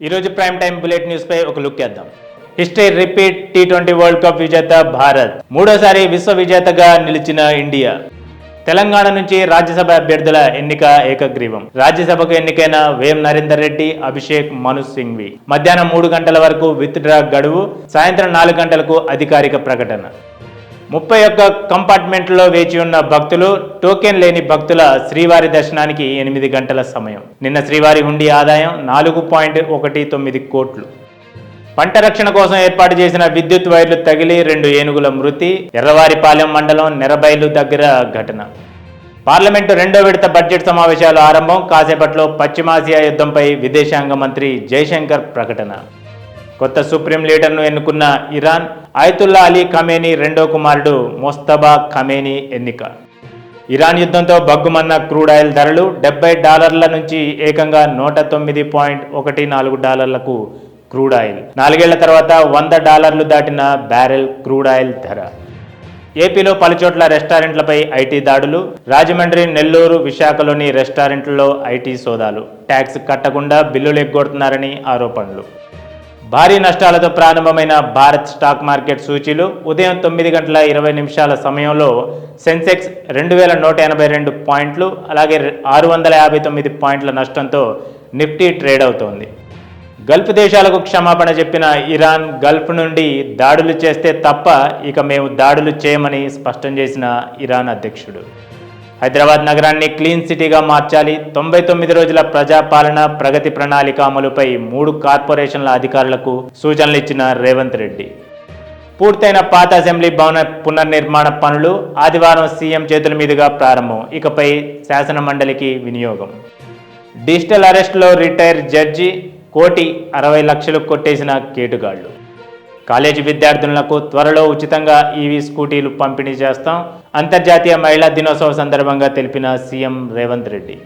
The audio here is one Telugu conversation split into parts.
ఈరోజు ప్రైమ్ టైం బులెట్ న్యూస్ పై ఒక లుక్ వేద్దాం. History repeat. T20 world cup విజేత భారత్, మూడోసారి విశ్వ విజేతగా నిలిచిన ఇండియా. తెలంగాణ నుంచి రాజ్యసభ అభ్యర్థుల ఎన్నిక ఏకగ్రీవం. రాజ్యసభకు ఎన్నికైన వేం నరేందర్ రెడ్డి, అభిషేక్ మను సింఘ్వి. మధ్యాహ్నం 3 గంటల వరకు విత్ డ్రా గడువు. సాయంత్రం 4 గంటలకు అధికారిక ప్రకటన. 31 కంపార్ట్మెంట్లో వేచి ఉన్న భక్తులు, టోకెన్ లేని భక్తుల శ్రీవారి దర్శనానికి 8 గంటల సమయం. నిన్న శ్రీవారి హుండీ ఆదాయం 4.19 కోట్లు. పంట రక్షణ కోసం ఏర్పాటు చేసిన విద్యుత్ వైర్లు తగిలి 2 ఏనుగుల మృతి. ఎర్రవారిపాలెం మండలం నెరబైలు దగ్గర ఘటన. పార్లమెంటు 2వ విడత బడ్జెట్ సమావేశాలు ఆరంభం. కాసేపట్లో పశ్చిమాసియా యుద్ధంపై విదేశాంగ మంత్రి జైశంకర్ ప్రకటన. కొత్త సుప్రీం లీడర్ను ఎన్నుకున్న ఇరాన్. ఆయతుల్లా అలీ ఖమేనీ రెండో కుమారుడు మొస్తబా ఖమేనీ ఎన్నిక. ఇరాన్ యుద్ధంతో బగ్గుమన్న క్రూడ్ ఆయిల్ ధరలు $70 నుంచి ఏకంగా $109.14కు క్రూడ్ ఆయిల్. 4 ఏళ్ల తర్వాత $100 దాటిన బ్యారెల్ క్రూడ్ ఆయిల్ ధర. ఏపీలో పలుచోట్ల రెస్టారెంట్లపై ఐటీ దాడులు. రాజమండ్రి, నెల్లూరు, విశాఖలోని రెస్టారెంట్లలో ఐటీ సోదాలు. ట్యాక్స్ కట్టకుండా బిల్లులు ఎగ్గొడుతున్నారని ఆరోపణలు. భారీ నష్టాలతో ప్రారంభమైన భారత్ స్టాక్ మార్కెట్ సూచీలు ఉదయం 9:20 సమయంలో సెన్సెక్స్ 2182 పాయింట్లు, అలాగే 659 పాయింట్ల నష్టంతో నిఫ్టీ ట్రేడ్ అవుతోంది. గల్ఫ్ దేశాలకు క్షమాపణ చెప్పిన ఇరాన్, గల్ఫ్ నుండి దాడులు చేస్తే తప్ప ఇక మేము దాడులు చేయమని స్పష్టం చేసిన ఇరాన్ అధ్యక్షుడు. హైదరాబాద్ నగరాన్ని క్లీన్ సిటీగా మార్చాలి. 99 రోజుల ప్రజాపాలన ప్రగతి ప్రణాళిక అమలుపై 3 కార్పొరేషన్ల అధికారులకు సూచనలు ఇచ్చిన రేవంత్ రెడ్డి. పూర్తయిన పాత అసెంబ్లీ భవన పునర్నిర్మాణ పనులు ఆదివారం సీఎం చేతుల మీదుగా ప్రారంభం. ఇకపై శాసన మండలికి వినియోగం. Digital అరెస్ట్లో retire judge. 1,60,00,000 కొట్టేసిన కేటుగాళ్లు. కాలేజీ విద్యార్థులకు త్వరలో ఉచితంగా ఈవీ స్కూటీలు పంపిణీ చేస్తాం. అంతర్జాతీయ మహిళా దినోత్సవం సందర్భంగా తెలిపిన సీఎం రేవంత్ రెడ్డి.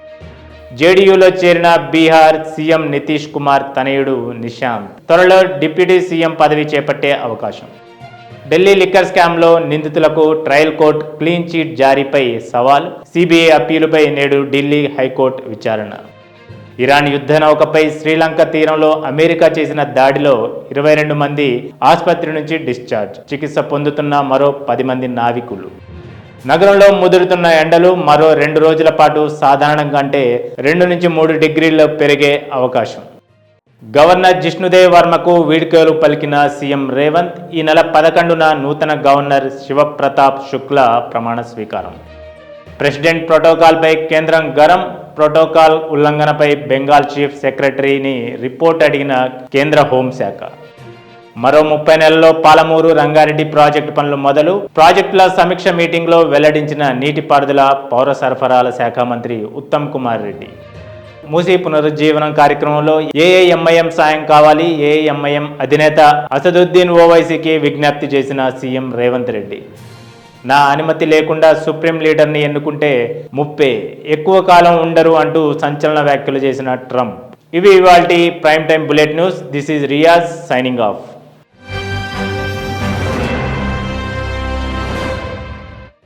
జేడీయూలో చేరిన బీహార్ సీఎం నితీష్ కుమార్ తనయుడు నిశాంత్ త్వరలో డిప్యూటీ సీఎం పదవి చేపట్టే అవకాశం. ఢిల్లీ లిక్కర్ స్కామ్లో నిందితులకు ట్రయల్ కోర్టు క్లీన్ చీట్ జారీపై సవాల్. సిబిఐ అప్పీలుపై నేడు ఢిల్లీ హైకోర్టు విచారణ. ఇరాన్ యుద్ధ నౌకపై శ్రీలంక తీరంలో అమెరికా చేసిన దాడిలో 22 మంది ఆసుపత్రి నుంచి డిశ్చార్జ్. చికిత్స పొందుతున్న మరో 10 మంది నావికులు. నగరంలో ముదురుతున్న ఎండలు మరో 2 రోజుల పాటు సాధారణం కంటే 2 నుంచి 3 డిగ్రీలు పెరిగే అవకాశం. గవర్నర్ జిష్ణుదేవ్ వర్మకు వీడ్కోలు పలికిన సీఎం రేవంత్. ఈ నెల 11న నూతన గవర్నర్ శివప్రతాప్ శుక్లా ప్రమాణ స్వీకారం. ప్రెసిడెంట్ ప్రోటోకాల్పై కేంద్రం గరం. ప్రోటోకాల్ ఉల్లంఘనపై బెంగాల్ చీఫ్ సెక్రటరీని రిపోర్ట్ అడిగిన కేంద్ర హోంశాఖ. మరో 30 నెలల్లో పాలమూరు, రంగారెడ్డి ప్రాజెక్టు పనులు మొదలు. ప్రాజెక్టుల సమీక్ష మీటింగ్లో వెల్లడించిన నీటిపారుదల, పౌర సరఫరాల శాఖ మంత్రి ఉత్తమ్ కుమార్ రెడ్డి. మూసీ పునరుజ్జీవనం కార్యక్రమంలో ఏఐఎంఐఎం సాయం కావాలి. ఏఐఎంఐఎం అధినేత అసదుద్దీన్ ఓవైసీకి విజ్ఞప్తి చేసిన సీఎం రేవంత్ రెడ్డి. నా అనుమతి లేకుండా సుప్రీం లీడర్ని ఎన్నుకుంటే ముప్పే, ఎక్కువ కాలం ఉండరు అంటూ సంచలన వ్యాఖ్యలు చేసిన ట్రంప్. ఇవి ఇవాల్టి prime time bullet news. This is Riyaz signing off.